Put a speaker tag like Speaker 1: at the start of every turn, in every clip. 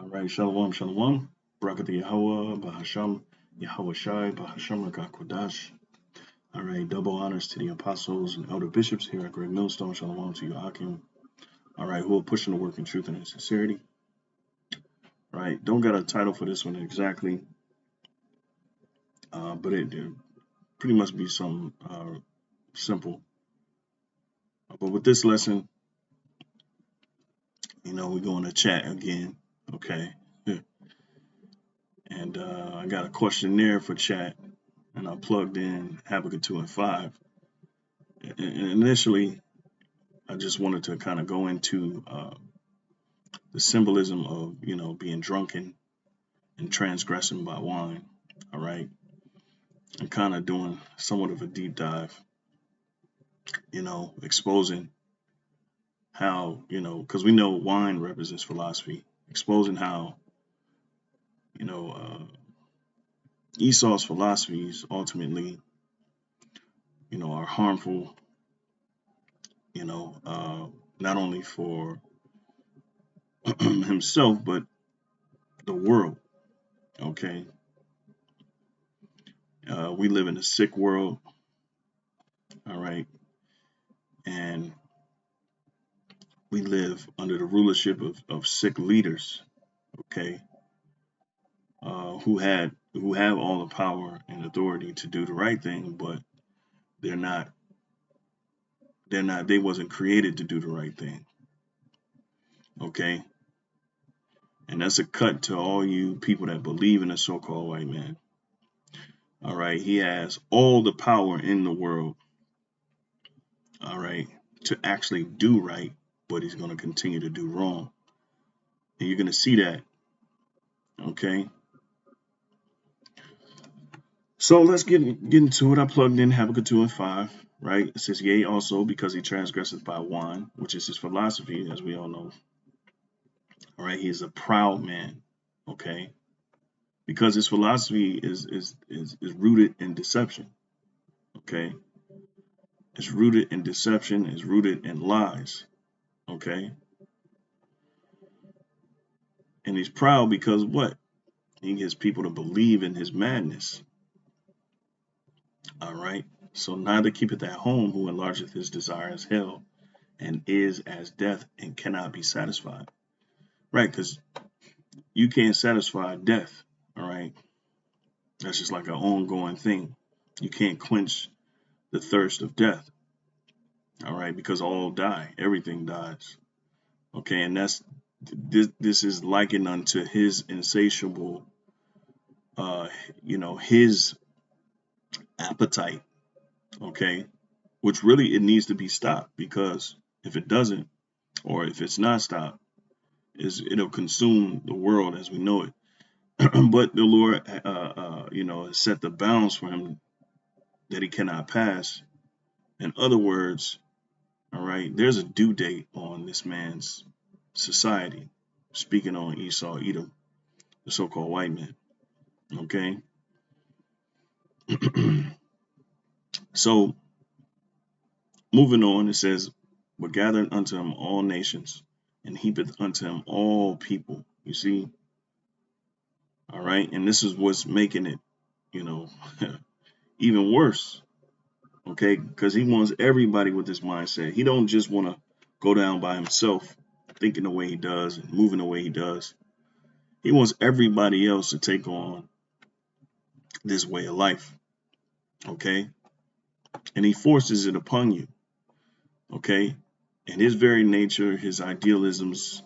Speaker 1: All right, Shalom, Shalom. Barakat Yahweh, Bahasham, Yahweh Shai, Bahasham Rakakwadash. All right, double honors to the apostles and elder bishops here at Great Millstone. Shalom to you, Hakim. All right, who are pushing the work in truth and in sincerity. All right, don't got a title for this one exactly, but it pretty much be some simple. But with this lesson, we're going to chat again, okay? And I got a questionnaire for chat, and I plugged in Habakkuk 2 and 5. And initially, I just wanted to kind of go into the symbolism of, being drunken and transgressing by wine, all right? And kind of doing somewhat of a deep dive, exposing how, because we know wine represents philosophy, exposing how, you know, uh, Esau's philosophies ultimately, are harmful, not only for himself, but the world, okay? We live in a sick world, all right? And we live under the rulership of sick leaders, okay, who have all the power and authority to do the right thing, but they're not they wasn't created to do the right thing, okay. And that's a cut to all you people that believe in a so-called white man. All right, he has all the power in the world, all right, to actually do right, but he's going to continue to do wrong, and you're going to see that, okay. So let's get into it. I plugged in Habakkuk 2 and 5, right? It says, yea, also because he transgresseth by wine, which is his philosophy, as we all know. All right, he is a proud man, okay? Because his philosophy is rooted in deception, okay? It's rooted in deception, it's rooted in lies, okay? And he's proud because what? He gets people to believe in his madness, all right? So neither keepeth at home who enlargeth his desire as hell, and is as death and cannot be satisfied. Right, because you can't satisfy death, all right? That's just like an ongoing thing. You can't quench the thirst of death, all right? Because all die, everything dies, okay? And this is likened unto his insatiable, his appetite, okay? Which really it needs to be stopped, because if it doesn't, or if it's not stopped, it'll consume the world as we know it. But the Lord, has set the bounds for him that he cannot pass. In other words, all right, there's a due date on this man's society. Speaking on Esau, Edom, the so-called white man. Okay. So moving on, it says, "But gathered unto him all nations, and heapeth unto him all people." You see, all right, and this is what's making it, even worse. Okay, because he wants everybody with this mindset. He don't just want to go down by himself, thinking the way he does and moving the way he does. He wants everybody else to take on this way of life. Okay, and he forces it upon you. Okay, and his very nature, his idealisms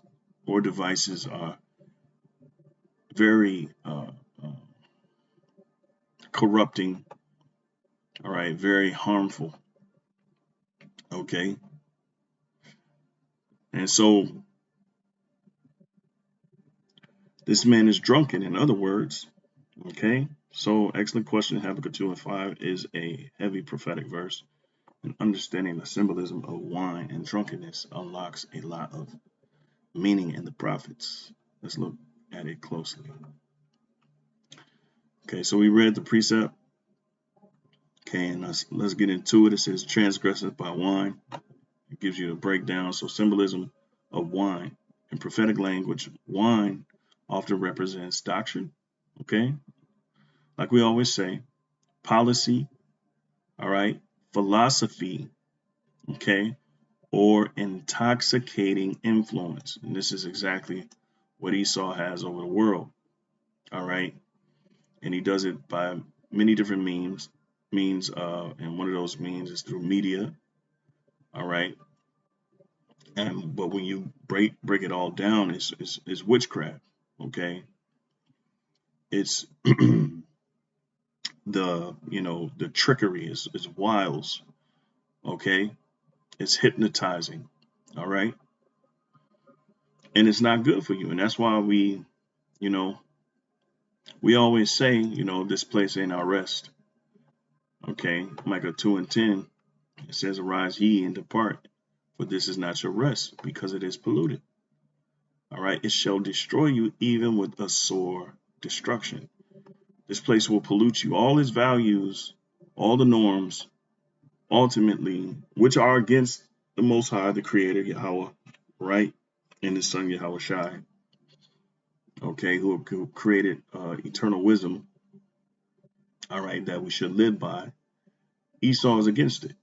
Speaker 1: or devices are very corrupting. All right, very harmful. Okay, and so this man is drunken, in other words. Okay, so excellent question. Habakkuk 2 and 5 is a heavy prophetic verse, and understanding the symbolism of wine and drunkenness unlocks a lot of meaning in the prophets. Let's look at it closely. Okay, so we read the precept. Okay, and let's get into it. It says transgresseth by wine. It gives you a breakdown. So symbolism of wine in prophetic language, wine often represents doctrine, okay? Like we always say, policy, all right, philosophy, okay, or intoxicating influence. And this is exactly what Esau has over the world, all right? And he does it by many different and one of those means is through media, all right? And but when you break it all down, it's witchcraft, okay? It's the trickery is wiles, okay? It's hypnotizing, all right? And it's not good for you. And that's why you know, we always say, this place ain't our rest, okay? Micah 2:10, it says, arise ye and depart, for this is not your rest, because it is polluted, all right? It shall destroy you even with a sore destruction. This place will pollute you. All its values, all the norms, ultimately, which are against the Most High, the Creator, Yahweh, right? And His Son, Yahweh Shai, okay, who created eternal wisdom, all right, that we should live by. Esau is against it,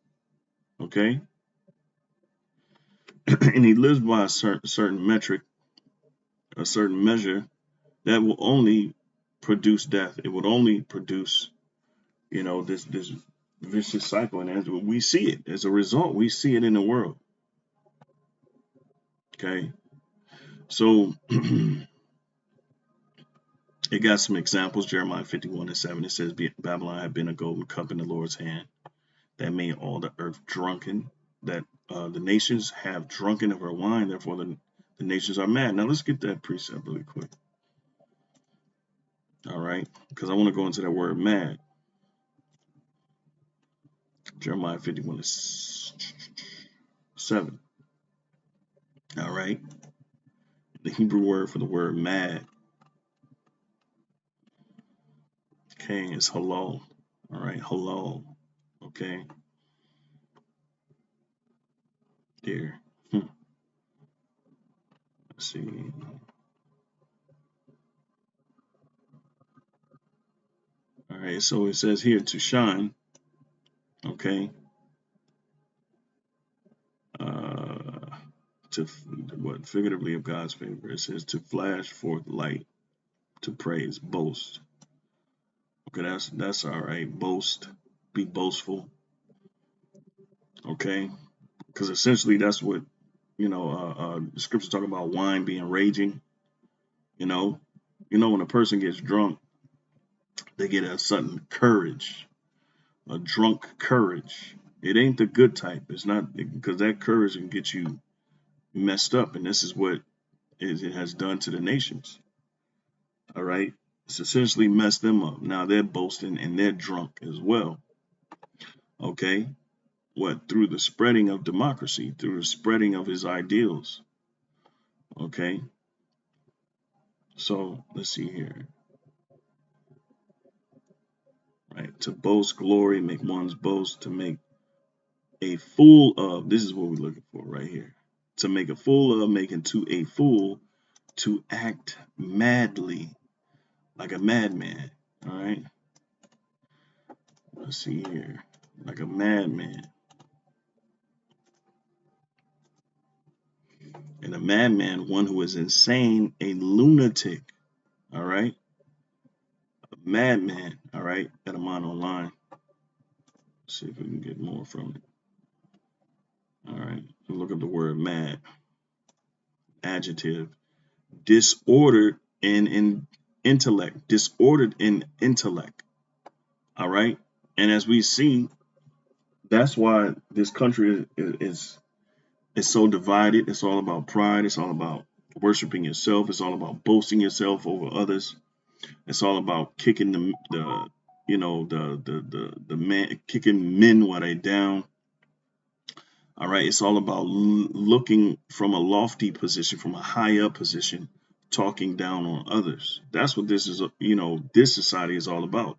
Speaker 1: okay? And he lives by a certain metric, a certain measure that will only produce death. It would only produce, this vicious cycle. And as we see it, as a result, we see it in the world, okay? So it got some examples. Jeremiah 51:7, it says, Babylon had been a golden cup in the Lord's hand that made all the earth drunken, that the nations have drunken of her wine, therefore the nations are mad. Now let's get that precept really quick. All right, because I want to go into that word mad. Jeremiah 51:7. All right, the Hebrew word for the word mad, okay, is halal. All right, halal. Okay, here. Let's see. All right, so it says here to shine. Okay, to what figuratively of God's favor. It says to flash forth light, to praise, boast. Okay, that's all right. Boast, be boastful. Okay, because essentially that's what the scriptures talk about wine being raging. You know, when a person gets drunk, they get a sudden courage, a drunk courage. It ain't the good type. It's not, because that courage can get you messed up, and this is what it has done to the nations. All right, it's essentially messed them up. Now they're boasting and they're drunk as well. Okay, what? Through the spreading of democracy, through the spreading of his ideals. Okay, so let's see here. Right, to boast glory, make one's boast, to make a fool of. This is what we're looking for right here. To make a fool of, making to a fool, to act madly, like a madman. All right, let's see here, like a madman. And a madman, one who is insane, a lunatic. All right, a madman. All right, got him online. Let's see if we can get more from it. All right, look up the word mad. Adjective, disordered in intellect, disordered in intellect. All right, and as we see, that's why this country is so divided. It's all about pride. It's all about worshiping yourself. It's all about boasting yourself over others. It's all about kicking the man, kicking men while they down. All right, it's all about looking from a lofty position, from a high up position, talking down on others. That's what this is. This society is all about.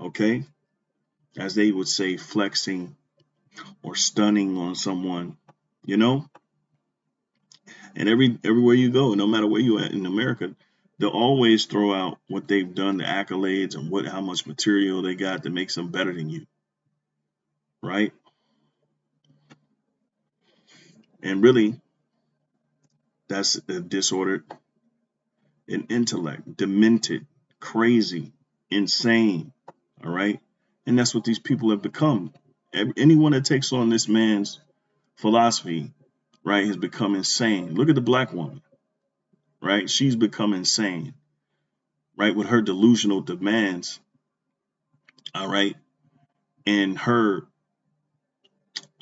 Speaker 1: Okay, as they would say, flexing or stunning on someone. You know, and everywhere you go, no matter where you at in America, They'll always throw out what they've done, the accolades, and how much material they got that makes them better than you, right? And really, that's a disordered in intellect, demented, crazy, insane, all right? And that's what these people have become. Anyone that takes on this man's philosophy, right, has become insane. Look at the black woman, right? She's become insane, right, with her delusional demands, all right, and her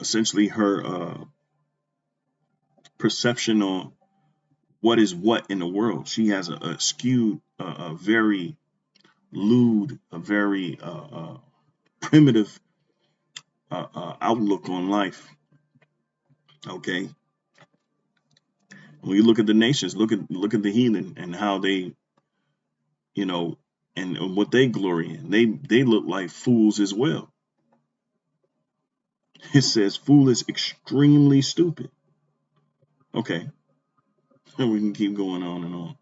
Speaker 1: essentially her perception on what is what in the world. She has a skewed, a very lewd, a very primitive outlook on life. Okay, when you look at the nations, look at the heathen and how they, you know, and what they glory in. They look like fools as well. It says fool is extremely stupid. Okay, and we can keep going on and on.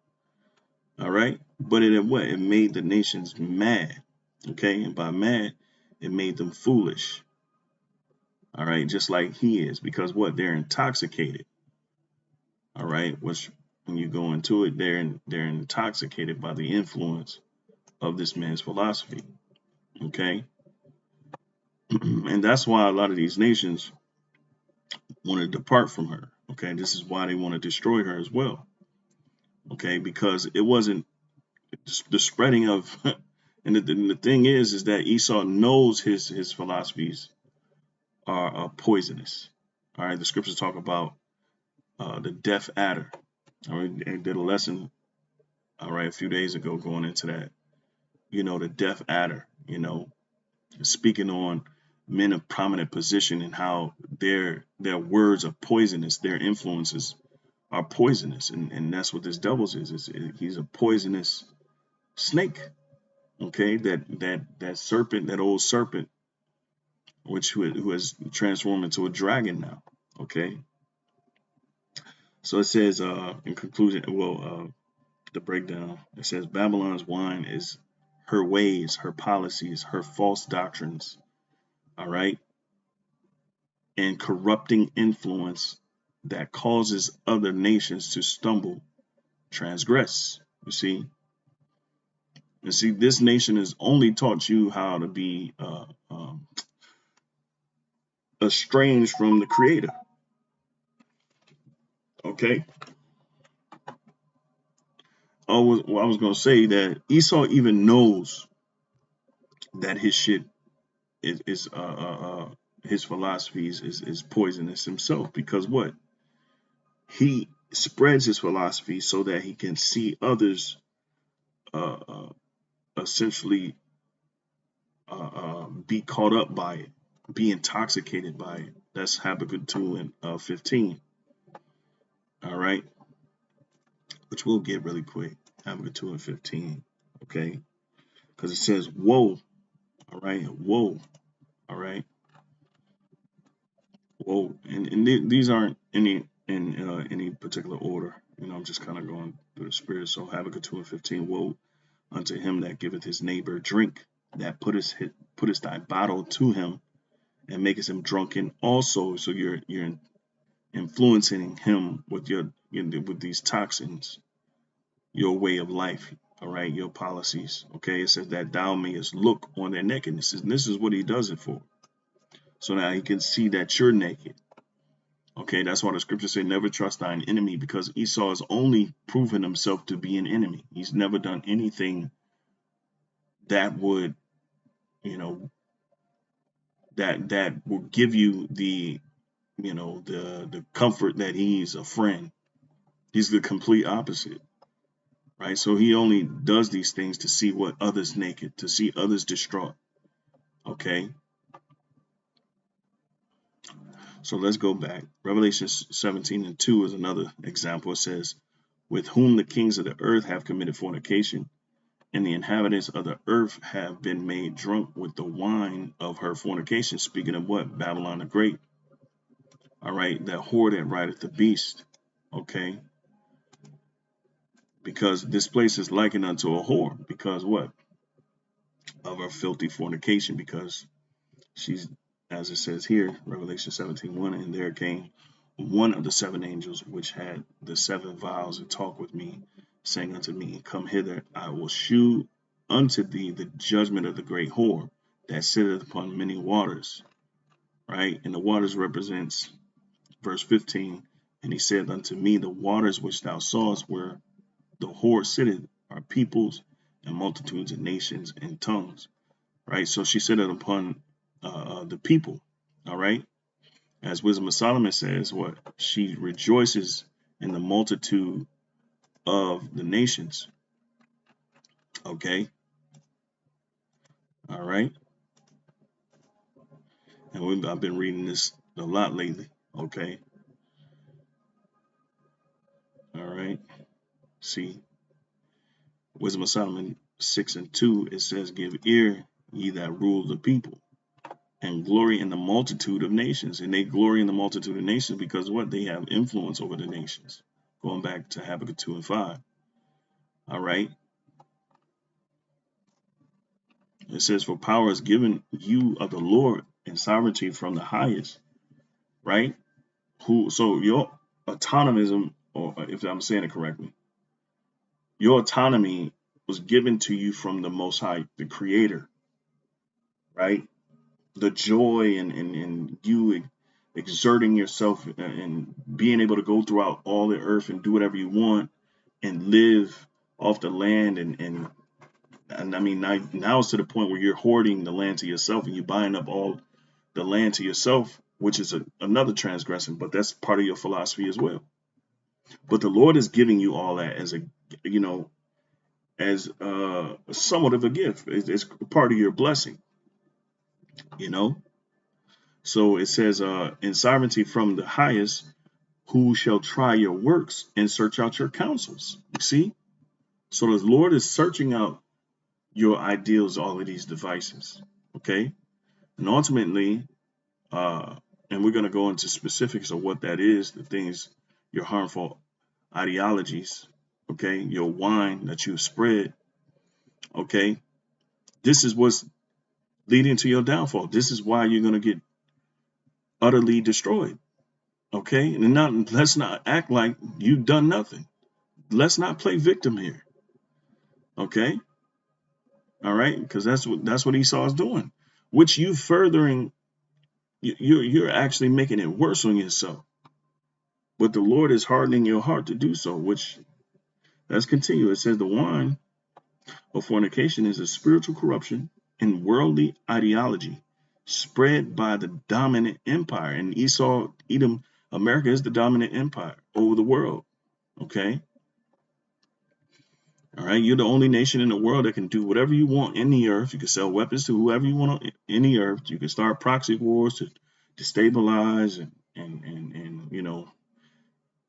Speaker 1: All right, but it what? It made the nations mad. Okay, and by mad, it made them foolish. All right, just like he is, because what? They're intoxicated. All right, which when you go into it, they're intoxicated by the influence of this man's philosophy. Okay, and that's why a lot of these nations want to depart from her. Okay, this is why they want to destroy her as well. Okay, because it wasn't the spreading of, and the thing is that Esau knows his philosophies are poisonous. All right, the scriptures talk about the deaf adder. All right, and did a lesson, all right, a few days ago going into that. You know, the deaf adder. You know, speaking on men of prominent position and how their words are poisonous, their influences are poisonous, and that's what this devils is. He's a poisonous snake. Okay, that serpent, that old serpent, who has transformed into a dragon now. Okay, so it says in conclusion, the breakdown, it says Babylon's wine is her ways, her policies, her false doctrines. All right, and corrupting influence that causes other nations to stumble, transgress. You see, this nation has only taught you how to be estranged from the Creator. Okay, I was going to say that Esau even knows that his shit is his philosophies is poisonous himself, because what he spreads his philosophy so that he can see others uh, uh, essentially be caught up by it, be intoxicated by it. That's Habakkuk 2 and 15. All right, which we'll get really quick. Habakkuk 2 and 15. Okay, because it says, "Woe." All right, woe. All right, woe, and these aren't any particular order. You know, I'm just kind of going through the spirit. So Habakkuk 2 and 15. Woe unto him that giveth his neighbor drink, that puttest thy bottle to him, and makest him drunken also. So you're influencing him with with these toxins, your way of life, all right, your policies. Okay, it says that thou mayest look on their nakedness, and this is what he does it for. So now he can see that you're naked. Okay, that's why the scriptures say never trust thine enemy, because Esau has only proven himself to be an enemy. He's never done anything that would, you know, that will give you the, the comfort that he's a friend. He's the complete opposite. Right? So he only does these things to see what others naked, to see others distraught. Okay. So let's go back. Revelation 17 and 2 is another example. It says, with whom the kings of the earth have committed fornication, and the inhabitants of the earth have been made drunk with the wine of her fornication. Speaking of what? Babylon the Great. All right. That whore that rideth the beast. Okay. because this place is likened unto a whore, because what? Of her filthy fornication, because she's, as it says here, Revelation 17:1, and there came one of the seven angels which had the seven vials and talked with me, saying unto me, come hither, I will shew unto thee the judgment of the great whore that sitteth upon many waters. Right? And the waters represents verse 15. And he said unto me, the waters which thou sawest where the whore sitteth are peoples and multitudes and nations and tongues. Right? So she sitteth upon the people. All right. As Wisdom of Solomon says, what? She rejoices in the multitude of the nations. Okay. All right. And I've been reading this a lot lately. Okay. All right. See, Wisdom of Solomon 6:2, it says, give ear, ye that rule the people, and glory in the multitude of nations. And they glory in the multitude of nations because what? They have influence over the nations. Going back to Habakkuk 2:5. All right. It says, for power is given you of the Lord and sovereignty from the highest. Right? So your autonomism, or if I'm saying it correctly, your autonomy was given to you from the Most High, the Creator. Right? The joy and you exerting yourself and being able to go throughout all the earth and do whatever you want and live off the land and I mean now it's to the point where you're hoarding the land to yourself and you're buying up all the land to yourself, which is another transgression, but that's part of your philosophy as well. But the Lord is giving you all that as a, as somewhat of a gift. It's part of your blessing, you know. So it says, in sovereignty from the highest, who shall try your works and search out your counsels. You see? So the Lord is searching out your ideals, all of these devices. Okay? And ultimately, and we're going to go into specifics of what that is, the things, your harmful ideologies, okay, your wine that you've spread, okay, this is what's leading to your downfall. This is why you're going to get utterly destroyed, okay? And let's not act like you've done nothing. Let's not play victim here, okay? All right, because that's what Esau is doing, which you furthering, you're actually making it worse on yourself. But the Lord is hardening your heart to do so, which, let's continue. It says the wine of fornication is a spiritual corruption and worldly ideology spread by the dominant empire. And Esau, Edom, America is the dominant empire over the world. Okay. All right. You're the only nation in the world that can do whatever you want in the earth. You can sell weapons to whoever you want in the earth. You can start proxy wars to destabilize and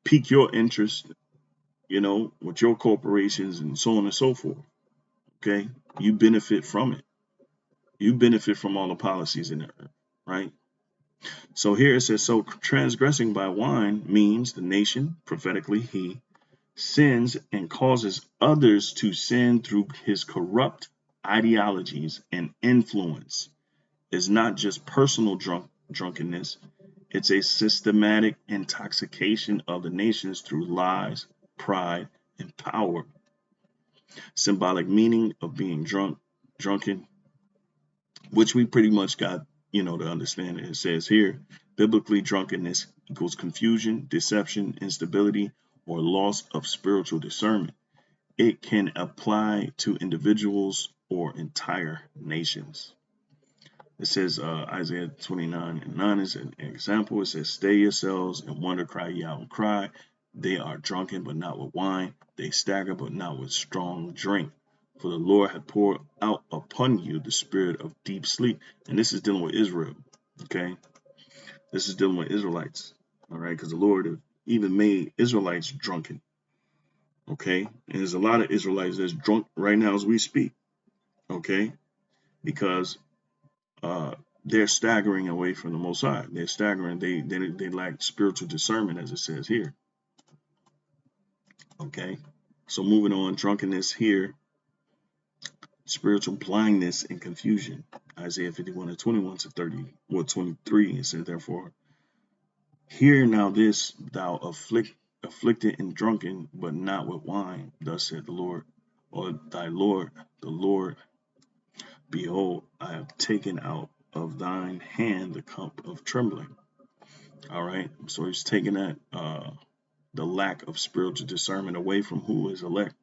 Speaker 1: pique your interest, with your corporations and so on and so forth. Okay. You benefit from it. You benefit from all the policies in the earth, right? So here it says, so transgressing by wine means the nation, prophetically he, sins and causes others to sin through his corrupt ideologies and influence. It's not just personal drunkenness, it's a systematic intoxication of the nations through lies, pride, and power. Symbolic meaning of being drunken, which we pretty much got, to understand it. It says here, biblically, drunkenness equals confusion, deception, instability, or loss of spiritual discernment. It can apply to individuals or entire nations. It says Isaiah 29:9 is an example. It says, stay yourselves and wonder, cry ye out and cry. They are drunken, but not with wine. They stagger, but not with strong drink. For the Lord had poured out upon you the spirit of deep sleep. And this is dealing with Israel. Okay. This is dealing with Israelites. All right. Because the Lord even made Israelites drunken. Okay. And there's a lot of Israelites that's drunk right now as we speak. Okay. Because they're staggering away from the Most High. They're staggering. They lack spiritual discernment, as it says here. Okay. So moving on, drunkenness here, spiritual blindness and confusion. Isaiah 51 and 21 to 30, or 23, it says, therefore, hear now this, thou afflicted and drunken, but not with wine, thus said the Lord, or thy Lord, the Lord, behold, I have taken out of thine hand the cup of trembling. All right. So he's taking that the lack of spiritual discernment away from who is elect.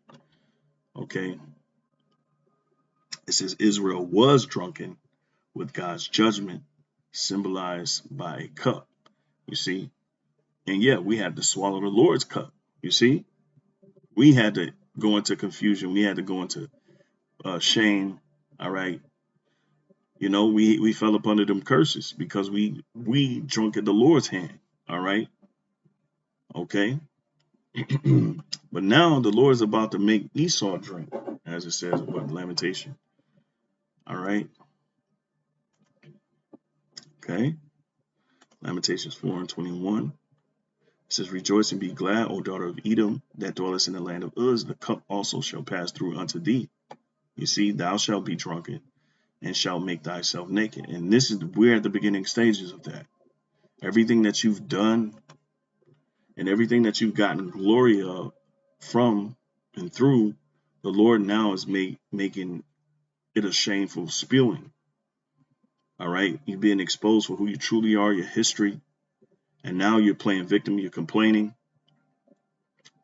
Speaker 1: Okay. It says Israel was drunken with God's judgment, symbolized by a cup. You see? And yeah, we had to swallow the Lord's cup. You see? We had to go into confusion. We had to go into shame. All right. You know, we fell up under them curses because we drunk at the Lord's hand. All right. Okay. But now the Lord is about to make Esau drink, as it says in Lamentation. All right. Okay. Lamentations 4 and 21. It says, rejoice and be glad, O daughter of Edom, that dwellest in the land of Uz. The cup also shall pass through unto thee. You see, thou shalt be drunken and shalt make thyself naked. And we're at the beginning stages of that. Everything that you've done and everything that you've gotten glory of from and through, the Lord now is making it a shameful spewing. All right. You're being exposed for who you truly are, your history. And now you're playing victim, you're complaining.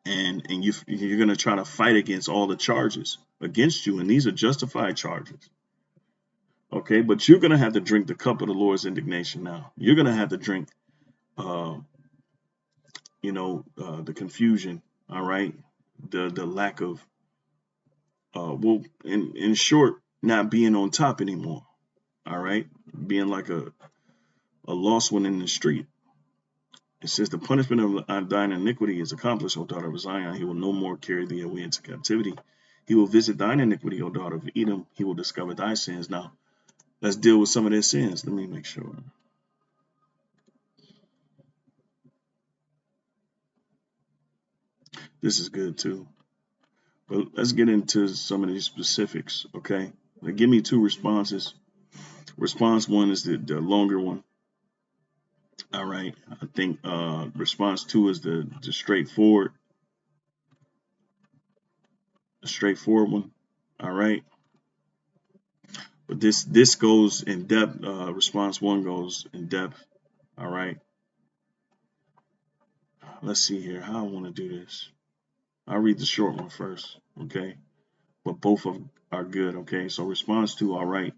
Speaker 1: And you're going to try to fight against all the charges against you. And these are justified charges. Okay. But you're going to have to drink the cup of the Lord's indignation now. You're going to have to drink, the confusion. All right. The lack of, in short, not being on top anymore. All right. Being like a lost one in the street. It says, the punishment of thine iniquity is accomplished, O daughter of Zion. He will no more carry thee away into captivity. He will visit thine iniquity, O daughter of Edom. He will discover thy sins. Now, let's deal with some of their sins. Let me make sure. This is good too. But let's get into some of these specifics, okay? Now, give me two responses. Response one is the longer one. All right. I think response two is the straightforward one. All right. But this goes in depth. Response one goes in depth. All right. Let's see here how I want to do this. I'll read the short one first. Okay. But both of them are good. Okay. So response two. All right.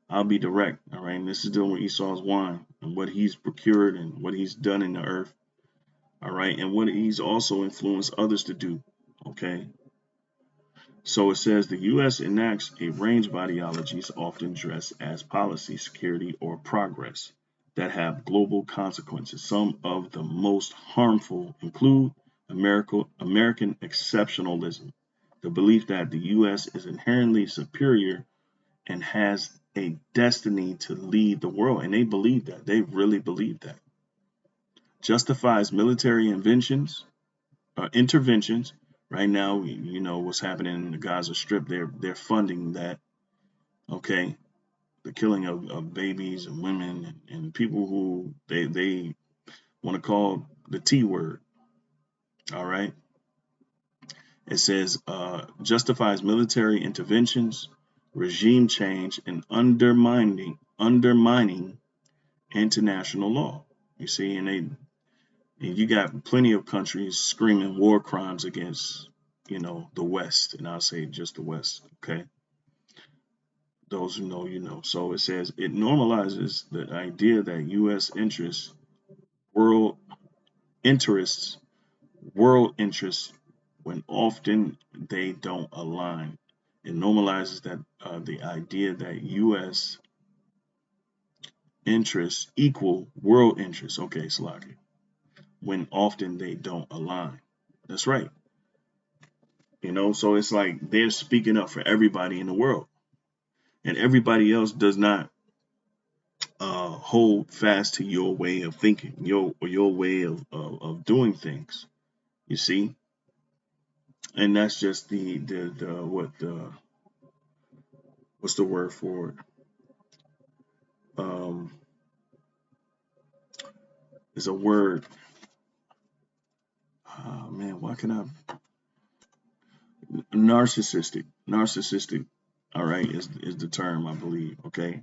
Speaker 1: I'll be direct. All right. And this is dealing with Esau's wine and what he's procured and what he's done in the earth. All right. And what he's also influenced others to do. Okay. So it says the U.S. enacts a range of ideologies often dressed as policy, security, or progress that have global consequences. Some of the most harmful include American exceptionalism, the belief that the U.S. is inherently superior and has a destiny to lead the world. And they believe that. They really believe that. Justifies military interventions. Right now, you know what's happening in the Gaza Strip. They're funding that. Okay, the killing of babies and women and people who they want to call the T word. All right. It says justifies military interventions, regime change, and undermining international law. You see, and you got plenty of countries screaming war crimes against, the West, and I'll say just the West. Okay. Those who know, you know. So it says it normalizes the idea that U.S. world interests, world interests, when often they don't align. It normalizes that the idea that U.S. interests equal world interests. Okay, Slaki. When often they don't align. That's right. So it's like they're speaking up for everybody in the world, and everybody else does not hold fast to your way of thinking, your way of doing things. You see, and that's just what's the word for it? Um, is a word. Oh man, why can I? Narcissistic. All right, is the term I believe. Okay,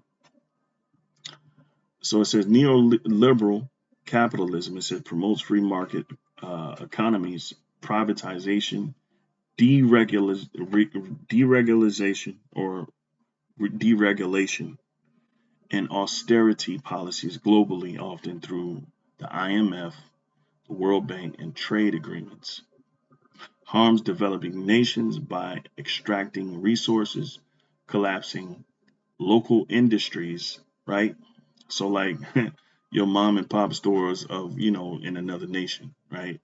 Speaker 1: so it says neoliberal capitalism. It says promotes free market economies, privatization, deregulation or deregulation, and austerity policies globally, often through the IMF, the World Bank, and trade agreements. Harms developing nations by extracting resources, collapsing local industries, right? So like your mom and pop stores of, in another nation, right?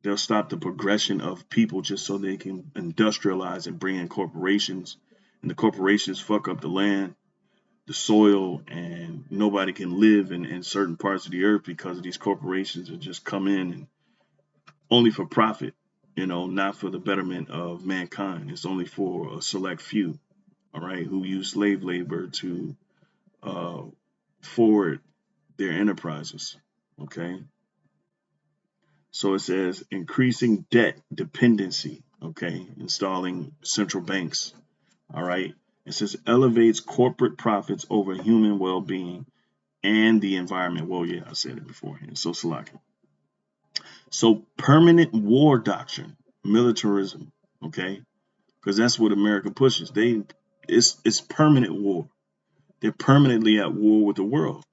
Speaker 1: They'll stop the progression of people just so they can industrialize and bring in corporations. And the corporations fuck up the land, the soil, and nobody can live in certain parts of the earth because of these corporations that just come in and only for profit, not for the betterment of mankind. It's only for a select few, all right, who use slave labor to uh, forward their enterprises. Okay. So it says increasing debt dependency. Okay. Installing central banks. All right. It says elevates corporate profits over human well being and the environment. Well, yeah, I said it beforehand. So Salaki. So permanent war doctrine, militarism. Okay. Because that's what America pushes. It's permanent war. They're permanently at war with the world.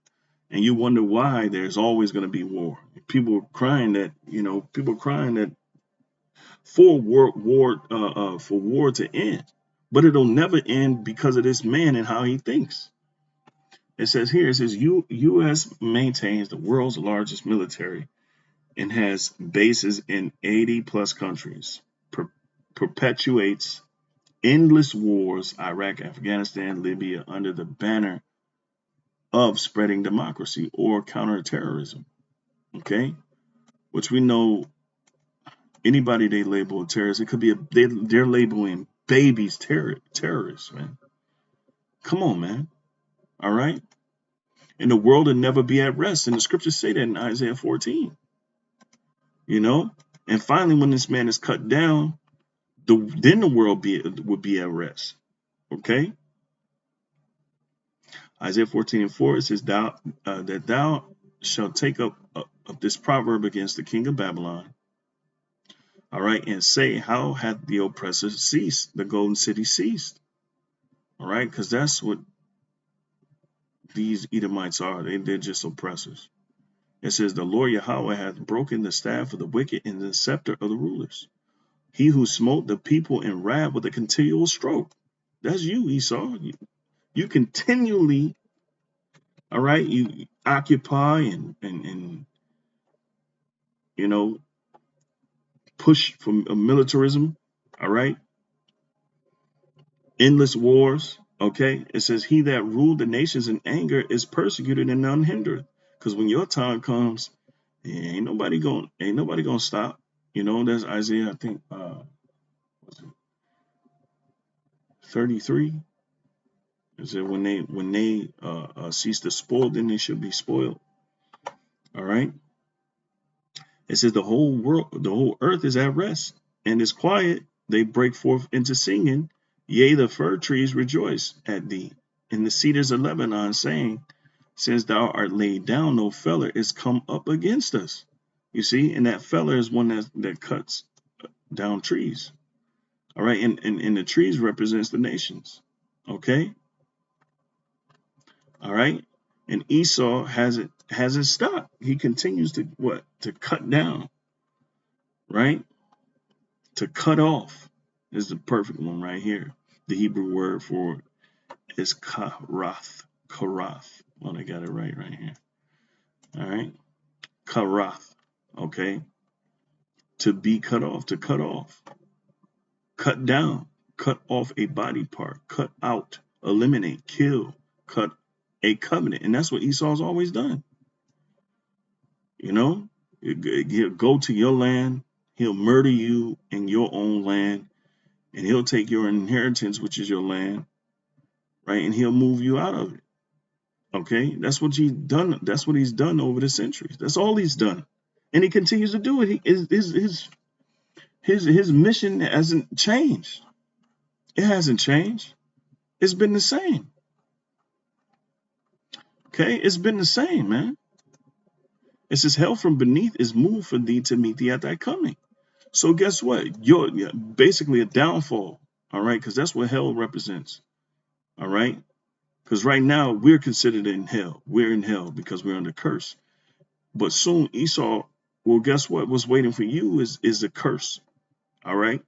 Speaker 1: And you wonder why there's always going to be war. People crying that for war to end, but it'll never end because of this man and how he thinks. It says here, it says U.S. maintains the world's largest military and has bases in 80 plus countries, perpetuates endless wars, Iraq, Afghanistan, Libya, under the banner of spreading democracy or counterterrorism. Okay, which we know anybody they label a terrorist, it could be they're labeling babies terrorists, man. Come on, man. All right. And the world will never be at rest. And the scriptures say that in Isaiah 14. You know? And finally, when this man is cut down, then the world would be at rest. Okay? Isaiah 14:4, it says, that thou shalt take up this proverb against the king of Babylon. All right, and say, how hath the oppressor ceased? The golden city ceased. All right, because that's what these Edomites are. They're just oppressors. It says, the Lord Yahweh hath broken the staff of the wicked and the scepter of the rulers. He who smote the people in wrath with a continual stroke. That's you, Esau. You continually, all right, you occupy and push for militarism, all right, endless wars. Okay, it says, he that ruled the nations in anger is persecuted and unhindered. Because when your time comes, ain't nobody gonna stop. That's Isaiah, I think, what's it, 33. It said when they cease to spoil, then they should be spoiled. All right. It says the whole earth is at rest and is quiet. They break forth into singing. Yea, the fir trees rejoice at thee, and the cedars of Lebanon, saying, since thou art laid down, no feller is come up against us. You see, and that feller is one that cuts down trees. All right, and the trees represents the nations. Okay, all right, and Esau hasn't stopped. He continues to cut down, right? To cut off is the perfect one right here. The Hebrew word for it is karath. Karath. Well, I got it right here. All right, karath. Okay, to be cut off, to cut off, cut down, cut off a body part, cut out, eliminate, kill, cut a covenant. And that's what Esau's always done. He'll go to your land, He'll murder you in your own land, and he'll take your inheritance, which is your land, right? And he'll move you out of it. Okay, that's what he's done. That's what he's done over the centuries. That's all he's done, and he continues to do it. His mission hasn't changed. It hasn't changed. It's been the same. Okay, it's been the same, man. It says, "Hell from beneath is moved for thee to meet thee at thy coming." So guess what? You're basically a downfall. All right, because that's what hell represents. All right, because right now we're considered in hell. We're in hell because we're under curse. But soon Esau, well, guess what? What's waiting for you is a curse. All right,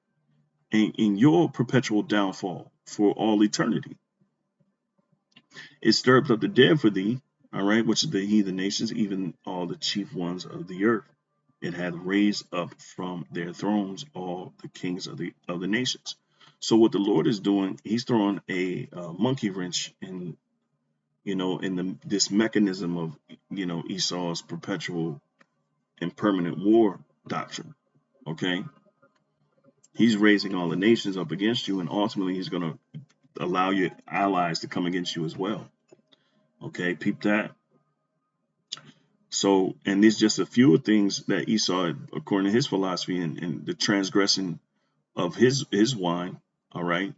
Speaker 1: and in your perpetual downfall for all eternity. It stirred up the dead for thee, all right, which is the heathen nations, even all the chief ones of the earth. It had raised up from their thrones all the kings of the nations. So what the Lord is doing, He's throwing a monkey wrench in, this mechanism of, Esau's perpetual and permanent war doctrine. Okay, He's raising all the nations up against you, and ultimately He's going to allow your allies to come against you as well. Okay, peep that. So, and these just a few things that Esau, according to his philosophy and the transgressing of his wine, all right?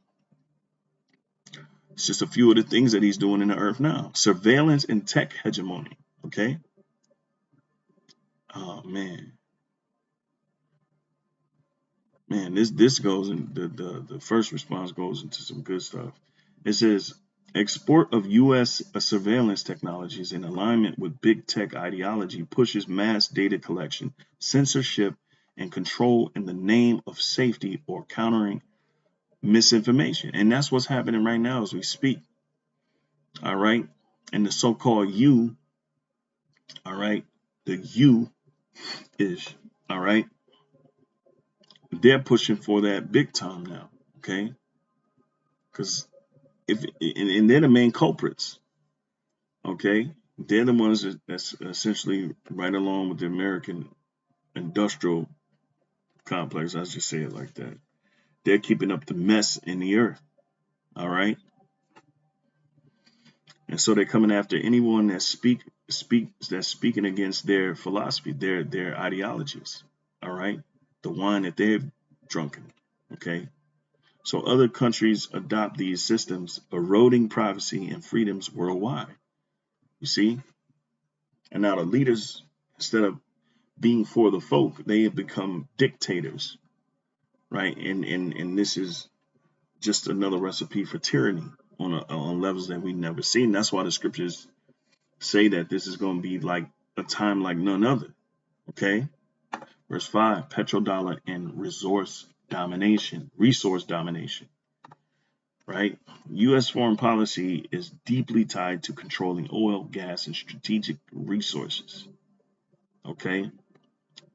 Speaker 1: It's just a few of the things that he's doing in the earth now. Surveillance and tech hegemony, okay? Oh, man. Man, this goes in, the first response goes into some good stuff. It says, export of U.S. surveillance technologies in alignment with big tech ideology pushes mass data collection, censorship, and control in the name of safety or countering misinformation. And that's what's happening right now as we speak. All right. And the so-called you, all right, the you is, all right, they're pushing for that big time now. Okay. Because and they're the main culprits. Okay. They're the ones that's essentially right along with the American industrial complex. I'll just say it like that. They're keeping up the mess in the earth. All right. And so they're coming after anyone that that's speaking against their philosophy, their ideologies. All right. The wine that they've drunken. Okay. So other countries adopt these systems, eroding privacy and freedoms worldwide. You see? And now the leaders, instead of being for the folk, they have become dictators. Right. And this is just another recipe for tyranny on levels that we've never seen. That's why the scriptures say that this is going to be like a time like none other. Okay. Verse 5, petrodollar and resource domination. Right. U.S. foreign policy is deeply tied to controlling oil, gas, and strategic resources. Okay.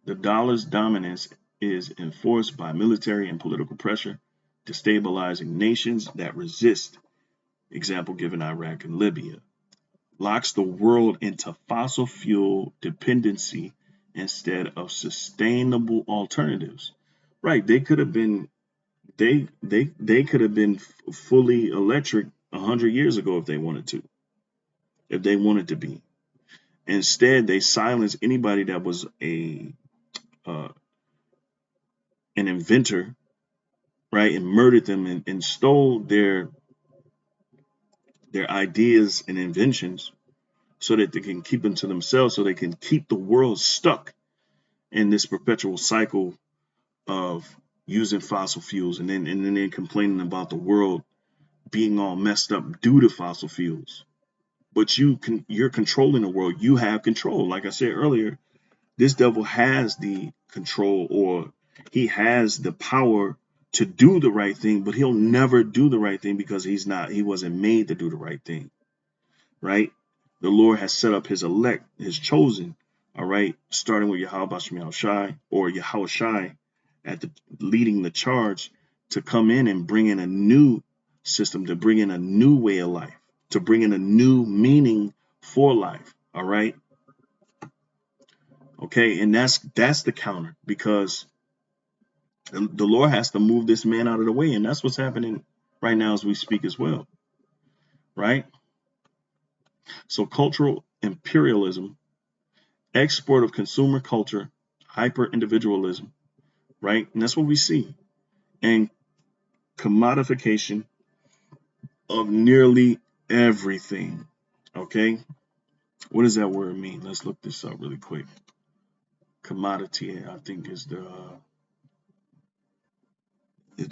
Speaker 1: The dollar's dominance is enforced by military and political pressure, destabilizing nations that resist. Example given Iraq and Libya. Locks the world into fossil fuel dependency instead of sustainable alternatives. Right, they could have been they could have been fully electric 100 years ago if they wanted to be. Instead, they silenced anybody that was uh, an inventor, right, and murdered them and stole their ideas and inventions so that they can keep them to themselves, so they can keep the world stuck in this perpetual cycle of using fossil fuels, and then they're complaining about the world being all messed up due to fossil fuels. But you're controlling the world. You have control. Like I said earlier, this devil has the control, or he has the power to do the right thing, but he'll never do the right thing because he wasn't made to do the right thing. Right? The Lord has set up his elect, his chosen, all right, starting with Yahweh Shai or Yahweh Shai at the leading the charge to come in and bring in a new system, to bring in a new way of life, to bring in a new meaning for life. All right. Okay, and that's the counter, because The Lord has to move this man out of the way, and that's what's happening right now as we speak as well, right? So cultural imperialism, export of consumer culture, hyper individualism, right? And that's what we see. And commodification of nearly everything. Okay. What does that word mean? Let's look this up really quick. Commodity, I think, is the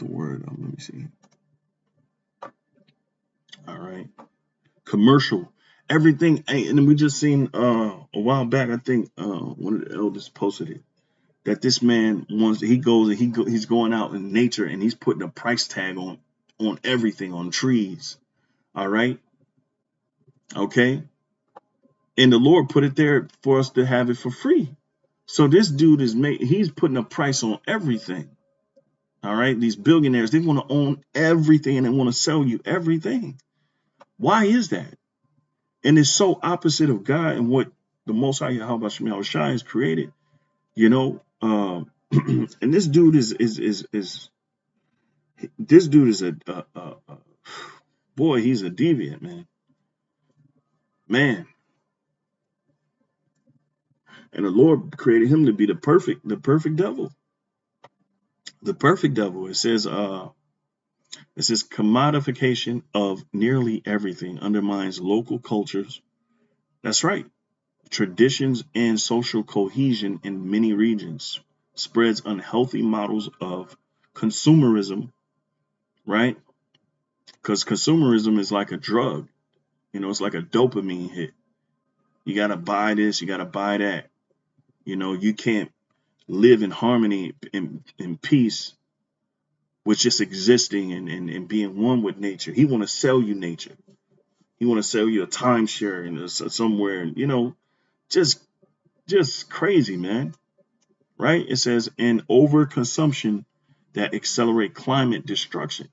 Speaker 1: word. Let me see. All right. Commercial. Everything. And we just seen a while back, I think one of the elders posted it, that this man wants, he goes and he's going out in nature and he's putting a price tag on everything, on trees. All right. Okay. And the Lord put it there for us to have it for free. So this dude he's putting a price on everything. All right. These billionaires, they want to own everything and they want to sell you everything. Why is that? And it's so opposite of God and what the Most High Yahweh Shai has created, you know. And this dude is this dude is a boy. He's a deviant, man. And the Lord created him to be the perfect devil, the perfect devil. It says commodification of nearly everything undermines local cultures. That's right. Traditions and social cohesion in many regions, spreads unhealthy models of consumerism, right? Because consumerism is like a drug, it's like a dopamine hit. You got to buy this, you got to buy that. You can't live in harmony, in peace with just existing and being one with nature. He want to sell you nature. He want to sell you a timeshare in somewhere, just crazy, man. Right? It says an overconsumption that accelerate climate destruction.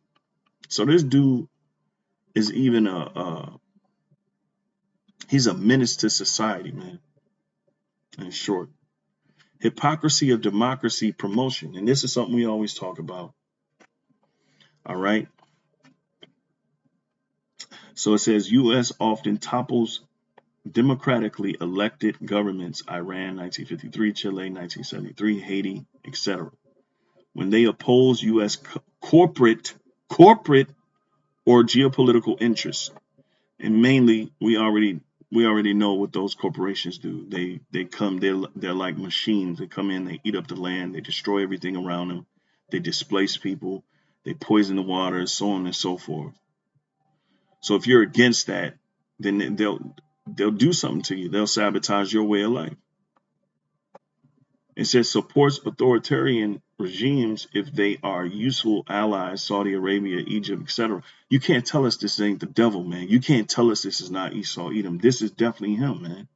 Speaker 1: So this dude is even he's a menace to society, man. In short, hypocrisy of democracy promotion, and this is something we always talk about. All right. So it says U.S. often topples democratically elected governments, Iran 1953, Chile 1973, Haiti, etc. When they oppose U.S. corporate or geopolitical interests. And mainly, we already know what those corporations do. They come, they're like machines. They come in, they eat up the land, they destroy everything around them, they displace people, they poison the water, so on and so forth. So if you're against that, then they'll do something to you. They'll sabotage your way of life. It says supports authoritarian regimes if they are useful allies, Saudi Arabia, Egypt, etc. You can't tell us this ain't the devil, man. You can't tell us this is not Esau, Edom. This is definitely him, man.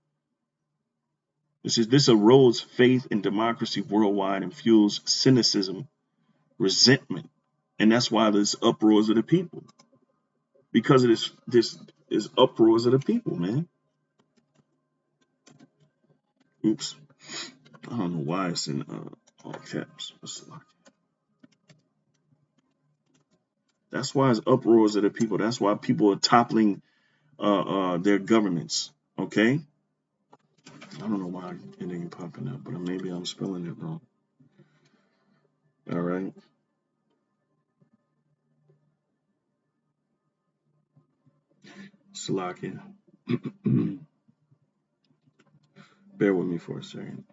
Speaker 1: This erodes faith in democracy worldwide and fuels cynicism, resentment. And that's why there's uproars of the people. Because of this is uproars of the people, man. Oops. I don't know why it's in all caps. That's why it's uproars of the people. That's why people are toppling their governments. Okay. I don't know why it ain't popping up, but maybe I'm spelling it wrong. All right. Slovakia. Bear with me for a second.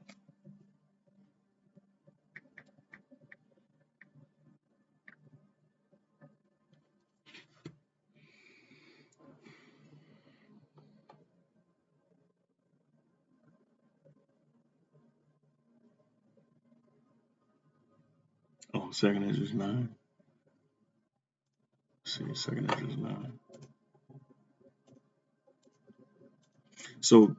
Speaker 1: Oh, second Ezra's 9. Let's see, second Ezra's 9. So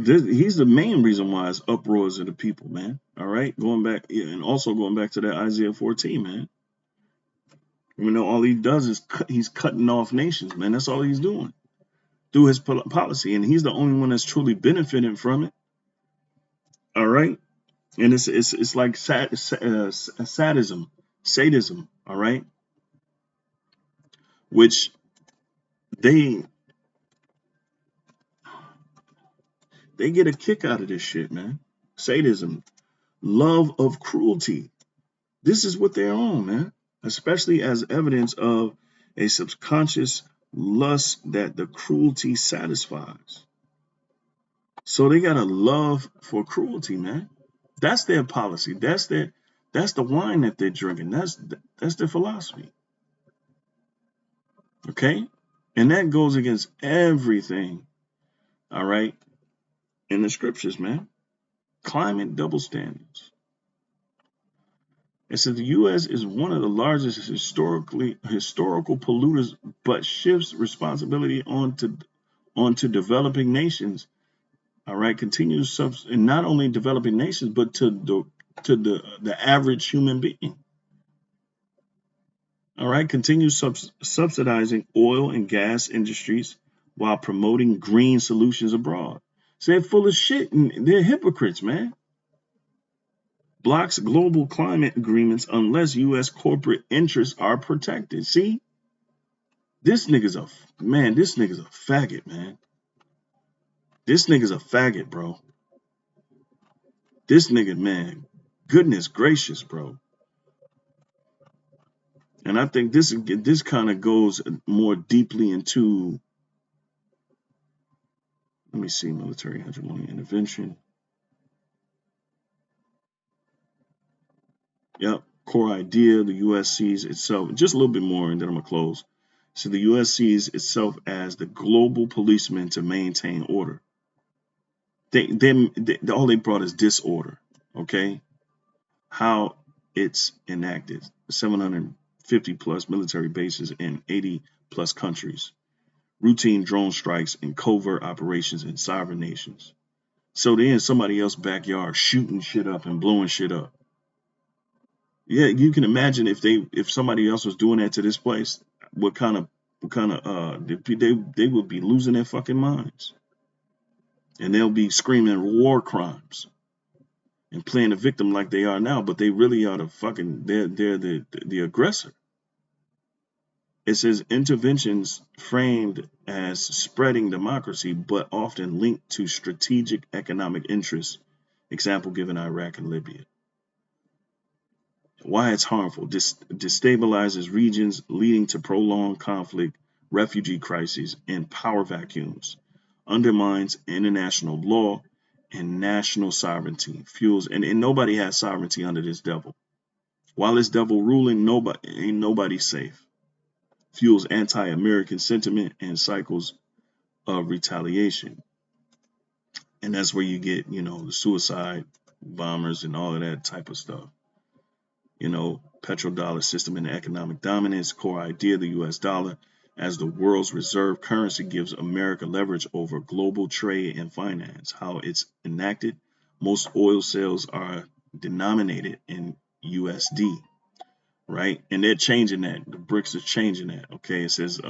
Speaker 1: he's the main reason why it's uproars of the people, man. All right. Going back, and also going back to that Isaiah 14, man. All he does is he's cutting off nations, man. That's all he's doing through his policy. And he's the only one that's truly benefiting from it. All right. And it's like sadism. sadism, all right, which they they get a kick out of this shit, man. Sadism, love of cruelty. This is what they're on, man. Especially as evidence of a subconscious lust that the cruelty satisfies. So they got a love for cruelty, man. That's their policy. That's the wine that they're drinking. That's their philosophy. Okay? And that goes against everything, all right, in the scriptures, man. Climate double standards. It says the US is one of the largest historical polluters, but shifts responsibility onto developing nations. All right, continues and not only developing nations, but to the average human being. All right, continues subsidizing oil and gas industries while promoting green solutions abroad. So they're full of shit and they're hypocrites, man. Blocks global climate agreements unless U.S. corporate interests are protected. See, this nigga's a man. This nigga's a faggot, man. This nigga's a faggot, bro. This nigga, man. Goodness gracious, bro. And I think this kind of goes more deeply into. Let me see, military hegemony intervention. Yep, core idea. The U.S. sees itself just a little bit more, and then I'm gonna close. So the U.S. sees itself as the global policeman to maintain order. All they brought is disorder. Okay, how it's enacted: 750 plus military bases in 80 plus countries, routine drone strikes and covert operations in sovereign nations. So they're in somebody else's backyard shooting shit up and blowing shit up. Yeah, you can imagine if somebody else was doing that to this place, what kind of they would be losing their fucking minds, and they'll be screaming war crimes and playing the victim like they are now, but they really are they're the aggressor. It says interventions framed as spreading democracy, but often linked to strategic economic interests. Example given Iraq and Libya. Why it's harmful: destabilizes regions, leading to prolonged conflict, refugee crises, and power vacuums, undermines international law and national sovereignty, fuels and nobody has sovereignty under this devil. While this devil ruling, nobody safe. Fuels anti-American sentiment and cycles of retaliation. And that's where you get, the suicide bombers and all of that type of stuff. Petrodollar system and economic dominance, core idea, the US dollar as the world's reserve currency gives America leverage over global trade and finance. How it's enacted: most oil sales are denominated in USD, right? And they're changing that. The BRICS is changing that. Okay, it says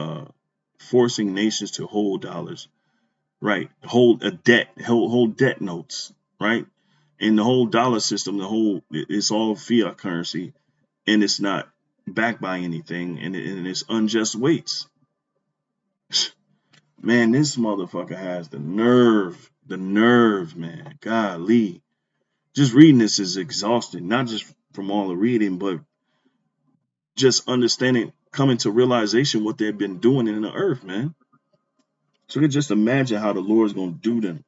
Speaker 1: forcing nations to hold dollars, right? Hold debt notes, right? And the whole dollar system, it's all fiat currency, and it's not backed by anything, and it's unjust weights. Man, this motherfucker has the nerve, man. Golly, just reading this is exhausting. Not just from all the reading, but just understanding, coming to realization what they've been doing in the earth, man. So you can just imagine how the Lord's gonna do them.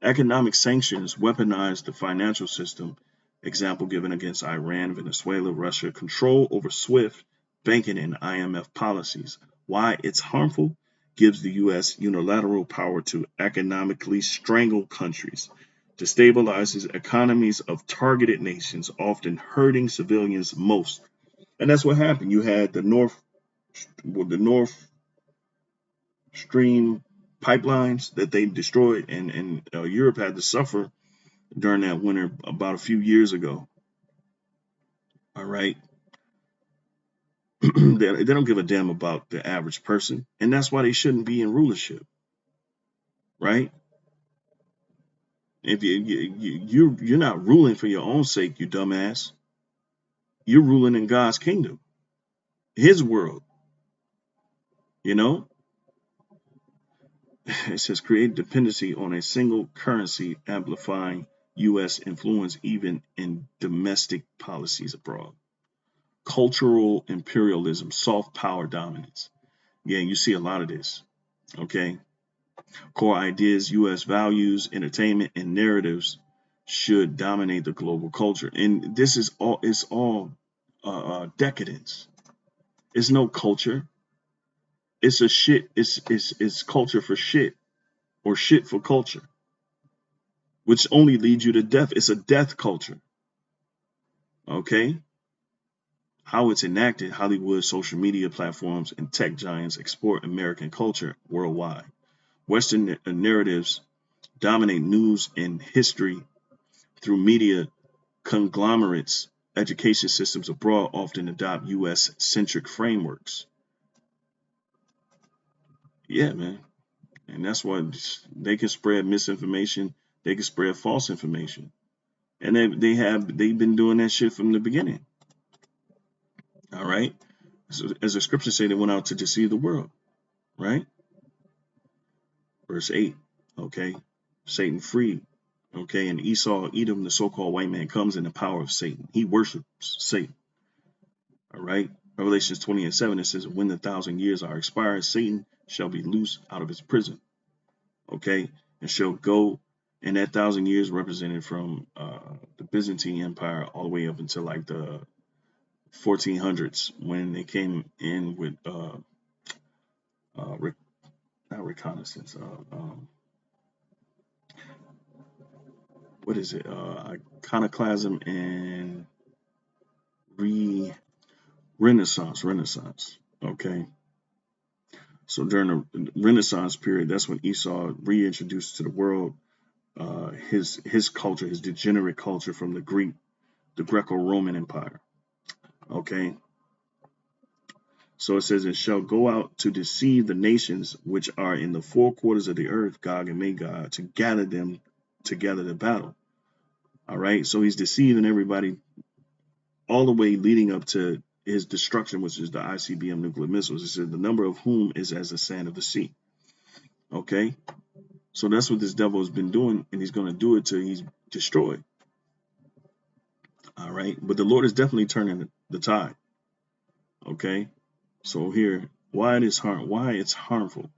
Speaker 1: Economic sanctions weaponize the financial system. Example given against Iran, Venezuela, Russia. Control over SWIFT, banking, and IMF policies. Why it's harmful: gives the U.S. unilateral power to economically strangle countries. Destabilizes economies of targeted nations, often hurting civilians most. And that's what happened. You had the North Stream pipelines that they destroyed, and Europe had to suffer during that winter about a few years ago. All right. They don't give a damn about the average person, and that's why they shouldn't be in rulership, right? If you're not ruling for your own sake, you dumbass. you're ruling in God's kingdom, his world, you know? It says create dependency on a single currency, amplifying U.S. influence even in domestic policies abroad. Cultural imperialism, soft power dominance. Yeah, you see a lot of this. Okay. Core ideas, U.S. values, entertainment, and narratives should dominate the global culture. And this is all, it's all decadence. It's no culture. It's a shit. It's culture for shit or shit for culture, which only leads you to death. It's a death culture. Okay. How it's enacted, Hollywood, social media platforms, and tech giants export American culture worldwide. Western narratives dominate news and history through media conglomerates. Education systems abroad often adopt U.S. centric frameworks. Yeah, man. And that's why they can spread misinformation, they can spread false information. And they've been doing that shit from the beginning. All right. So as the scriptures say, they went out to deceive the world, right? Verse 8. Okay. Satan freed. Okay. And Esau, Edom, the so-called white man, comes in the power of Satan. He worships Satan. All right. Revelations 20:7, it says, when the 1,000 years are expired, Satan shall be loosed out of his prison. Okay. And shall go, and that 1,000 years represented from the Byzantine Empire all the way up until like the 1400s when they came in with not reconnaissance. What is it? Iconoclasm and Renaissance. Okay. So during the Renaissance period, that's when Esau reintroduced to the world his culture, his degenerate culture from the Greco-Roman Empire. Okay. So it says, it shall go out to deceive the nations which are in the four quarters of the earth, Gog and Magog, to gather them together to battle. All right. So he's deceiving everybody all the way leading up to his destruction, which is the ICBM nuclear missiles. It says the number of whom is as the sand of the sea. Okay. So that's what this devil has been doing, and he's going to do it till he's destroyed. All right. But the Lord is definitely turning the tide. Okay. So here, why it's harmful.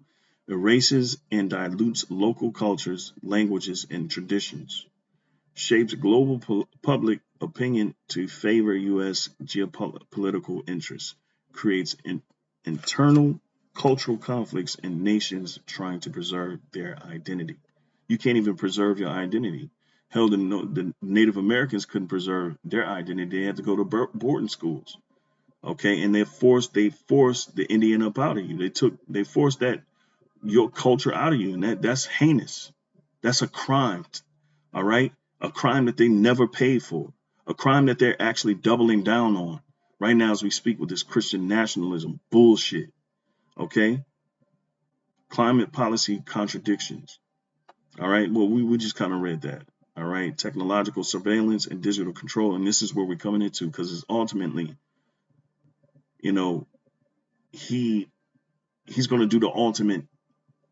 Speaker 1: Erases and dilutes local cultures, languages, and traditions. Shapes global public opinion to favor U.S. geopolitical interests. Creates internal cultural conflicts in nations trying to preserve their identity. You can't even preserve your identity. Hell, the Native Americans couldn't preserve their identity. They had to go to boarding schools. Okay, and they forced the Indian up out of you. They forced that your culture out of you, and that's heinous. That's a crime. All right, a crime that they never paid for, a crime that they're actually doubling down on right now as we speak with this Christian nationalism bullshit. Okay, climate policy contradictions. All right, well we just kind of read that. All right, technological surveillance and digital control, and this is where we're coming into because it's ultimately, you know, he's going to do the ultimate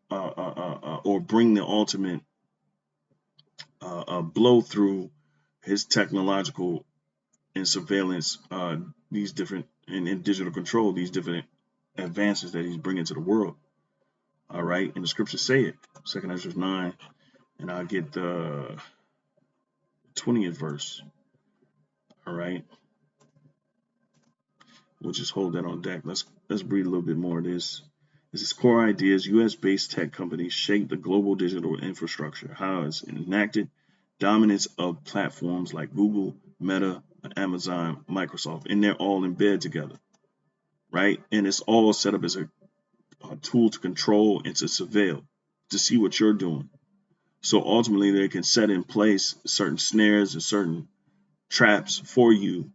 Speaker 1: or bring the ultimate blow through his technological and surveillance, these different and digital control, these different advances that he's bringing to the world. All right, and the scriptures say it. 2 Ezra 9, and I'll get the 20th verse. All right, we'll just hold that on deck. Let's read a little bit more of this. This is core ideas. U.S.-based tech companies shape the global digital infrastructure. How it's enacted dominance of platforms like Google, Meta, Amazon, Microsoft, and they're all in bed together, right? And it's all set up as a tool to control and to surveil, to see what you're doing. So ultimately, they can set in place certain snares and certain traps for you,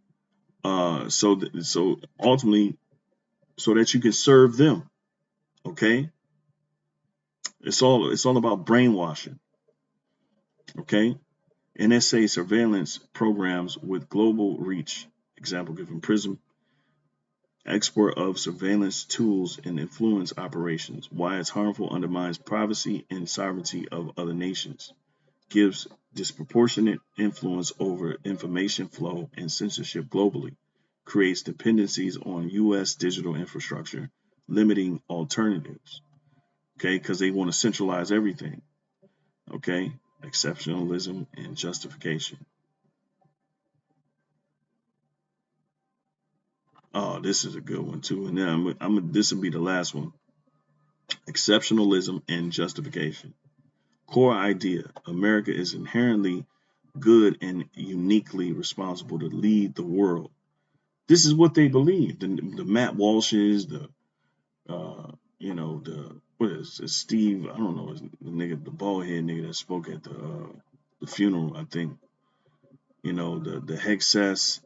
Speaker 1: so ultimately, so that you can serve them. Okay, it's all about brainwashing. Okay, NSA surveillance programs with global reach. Example given PRISM, export of surveillance tools and influence operations. Why it's harmful, undermines privacy and sovereignty of other nations, gives disproportionate influence over information flow and censorship globally, creates dependencies on U.S. digital infrastructure, limiting alternatives. Okay, because they want to centralize everything. Okay, exceptionalism and justification. Oh, this is a good one too. And then this will be the last one. Exceptionalism and justification. Core idea: America is inherently good and uniquely responsible to lead the world. This is what they believe. The Matt Walshes, the what is it, Steve? I don't know, the nigga, the bald head nigga that spoke at the funeral. I think the Hexess,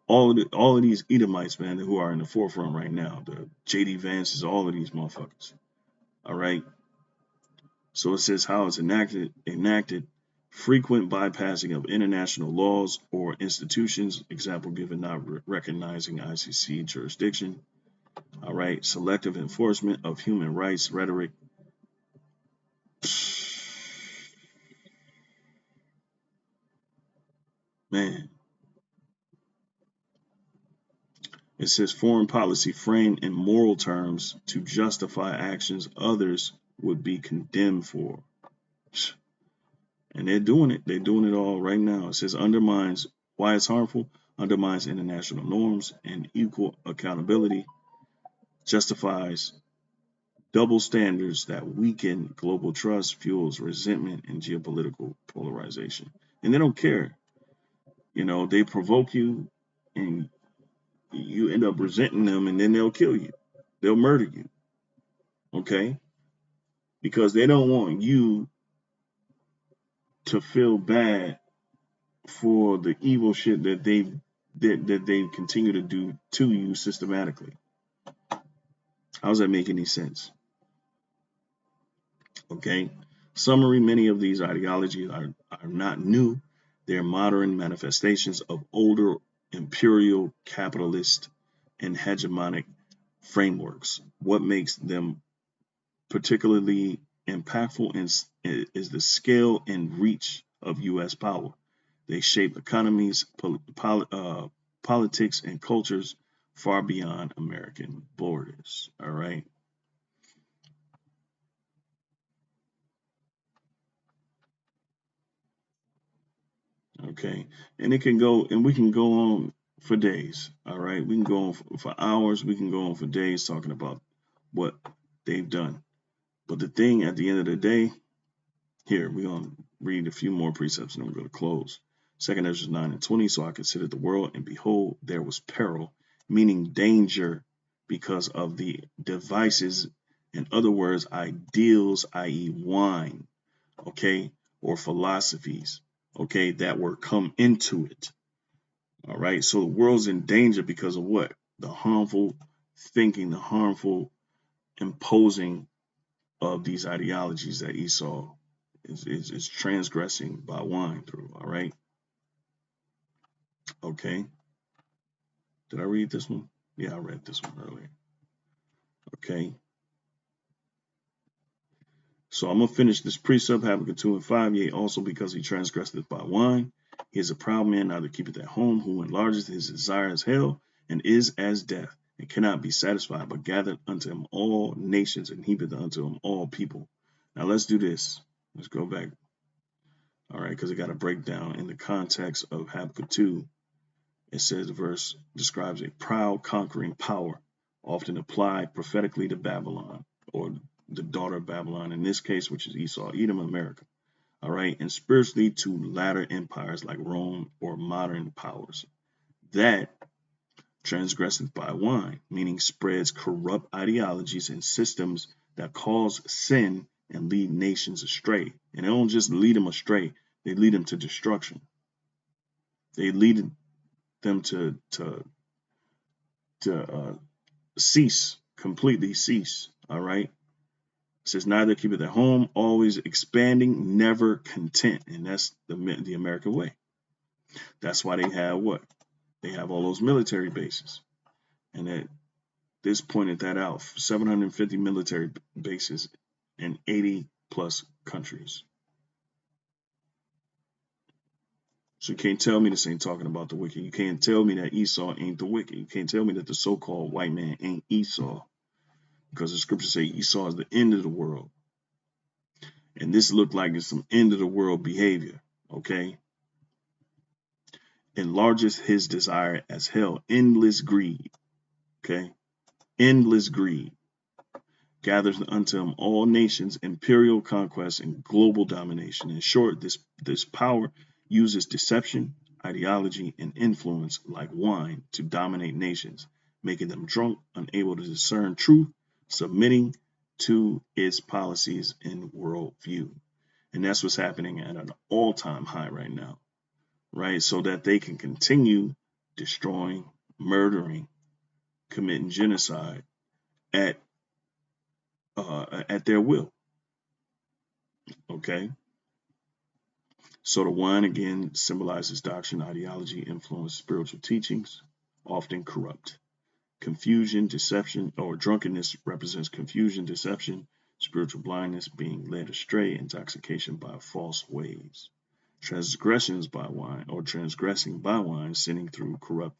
Speaker 1: all of these Edomites, man, who are in the forefront right now. The JD Vances, all of these motherfuckers. All right. So it says how it's enacted frequent bypassing of international laws or institutions, example given not recognizing ICC jurisdiction. All right, selective enforcement of human rights rhetoric. Man, it says foreign policy framed in moral terms to justify actions others would be condemned for. And they're doing it. They're doing it all right now. It says undermines why it's harmful, undermines international norms and equal accountability, justifies double standards that weaken global trust, fuels resentment and geopolitical polarization. And they don't care. They provoke you and you end up resenting them and then they'll kill you. They'll murder you. Okay? Because they don't want you to feel bad for the evil shit that they continue to do to you systematically. How does that make any sense? Okay. Summary: many of these ideologies are not new. They're modern manifestations of older imperial capitalist and hegemonic frameworks. What makes them particularly impactful is the scale and reach of U.S. power. They shape economies, politics, and cultures far beyond American borders. All right. Okay. And it can go, and we can go on for days. All right. We can go on for hours. We can go on for days talking about what they've done. But the thing at the end of the day, here, we're going to read a few more precepts and then we're going to close. 2nd Ezra 9 and 20. So I considered the world, and behold, there was peril, meaning danger, because of the devices, in other words, ideals, i.e., wine, okay, or philosophies, okay, that were come into it. All right. So the world's in danger because of what? The harmful thinking, the harmful imposing of these ideologies that Esau is transgressing by wine through. All right. Okay. Did I read this one? Yeah, I read this one earlier. Okay. So I'm gonna finish this precept, Habakkuk 2 and 5. Yea, also because he transgresseth by wine, he is a proud man, neither keepeth at home, who enlarges his desire as hell, and is as death, and cannot be satisfied, but gathered unto him all nations, and heapeth unto him all people. Now let's do this. Let's go back. All right, because I got to break down in the context of Habakkuk 2. It says the verse describes a proud, conquering power, often applied prophetically to Babylon, or the daughter of Babylon, in this case, which is Esau, Edom, America. All right, and spiritually to latter empires like Rome or modern powers. That transgresseth by wine, meaning spreads corrupt ideologies and systems that cause sin and lead nations astray. And they don't just lead them astray, they lead them to destruction. They lead them to cease, completely cease. All right. It says neither keepeth at home, always expanding, never content. And that's the American way. That's why they have what? They have all those military bases. And that this pointed that out, 750 military bases in 80 plus countries. So you can't tell me this ain't talking about the wicked. You can't tell me that Esau ain't the wicked. You can't tell me that the so-called white man ain't Esau, because the scriptures say Esau is the end of the world. And this looked like it's some end of the world behavior, okay? Enlarges his desire as hell, endless greed, okay? Endless greed. Gathers unto him all nations, imperial conquest, and global domination. In short, this power uses deception, ideology, and influence like wine to dominate nations, making them drunk, unable to discern truth, submitting to its policies and worldview. And that's what's happening at an all-time high right now, right? So that they can continue destroying, murdering, committing genocide at their will. Okay. So the wine again symbolizes doctrine, ideology, influence, spiritual teachings, often corrupt. Confusion, deception, or drunkenness represents confusion, deception, spiritual blindness, being led astray, intoxication by false ways. Transgressions by wine, or transgressing by wine, sinning through corrupt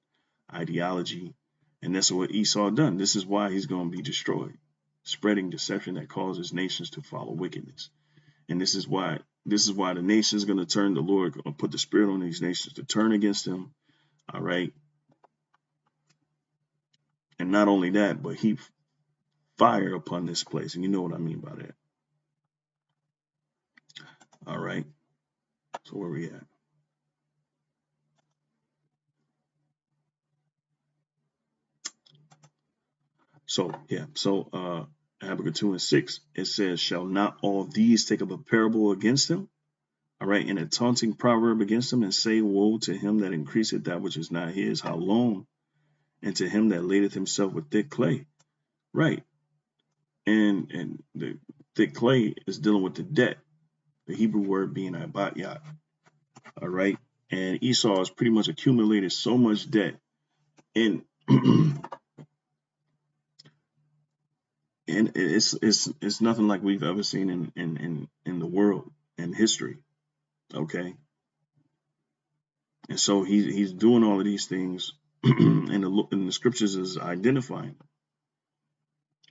Speaker 1: ideology. And that's what Esau done. This is why he's going to be destroyed. Spreading deception that causes nations to follow wickedness. And this is why the nation is going to turn. The Lord going to put the spirit on these nations to turn against him. All right. And not only that, but he fire upon this place. And you know what I mean by that. All right. So where we at? So yeah. So Habakkuk 2:6, it says, shall not all these take up a parable against him? All right, and a taunting proverb against him, and say, woe to him that increaseth that which is not his, how long? And to him that ladeth himself with thick clay. Right. And the thick clay is dealing with the debt, the Hebrew word being abatyat. All right. And Esau has pretty much accumulated so much debt. And and it's nothing like we've ever seen in the world in history. Okay. And so he's doing all of these things, and the scriptures is identifying.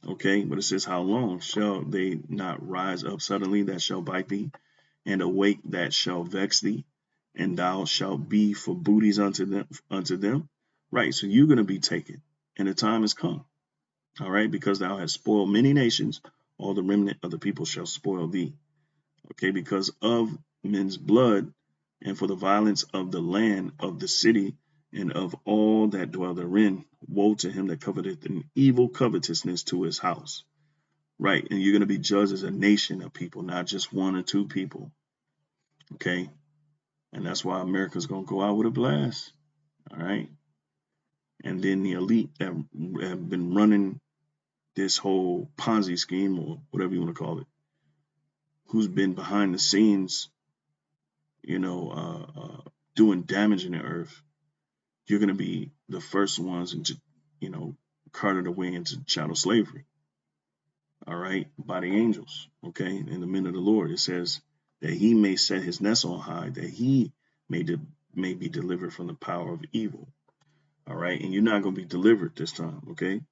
Speaker 1: Okay, but it says, how long shall they not rise up suddenly that shall bite thee, and awake that shall vex thee, and thou shalt be for booties unto them. Right, so you're going to be taken, and the time has come. All right, because thou hast spoiled many nations, all the remnant of the people shall spoil thee. Okay, because of men's blood, and for the violence of the land of the city, and of all that dwell therein, woe to him that coveteth an evil covetousness to his house. Right, and you're going to be judged as a nation of people, not just one or two people. Okay, and that's why America's going to go out with a blast. All right, and then the elite that have been running this whole Ponzi scheme, or whatever you want to call it, who's been behind the scenes, doing damage in the earth. You're going to be the first ones into, carted away into chattel slavery. All right, by the angels. Okay, and the men of the Lord. It says that he may set his nest on high, that he may be delivered from the power of evil. All right, and you're not going to be delivered this time. Okay.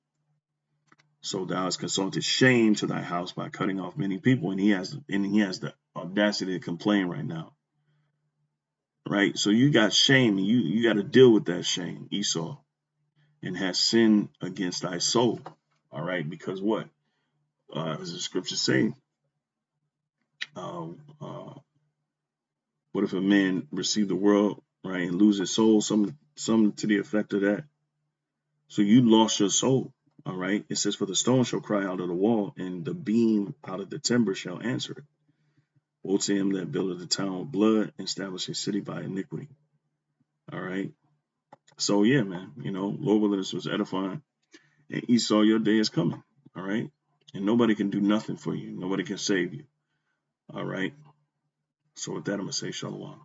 Speaker 1: So thou hast consulted shame to thy house by cutting off many people, and he has the audacity to complain right now. Right, so you got shame, and you got to deal with that shame, Esau, and has sinned against thy soul. All right, because what? As the scriptures say, what if a man receive the world, right, and lose his soul? Some to the effect of that. So you lost your soul. All right. It says, for the stone shall cry out of the wall, and the beam out of the timber shall answer it. Woe to him that buildeth the town with blood, and establish a city by iniquity. All right. So yeah, man, Lord willing, this was edifying. And Esau, your day is coming. All right. And nobody can do nothing for you. Nobody can save you. All right. So with that, I'm going to say shalom.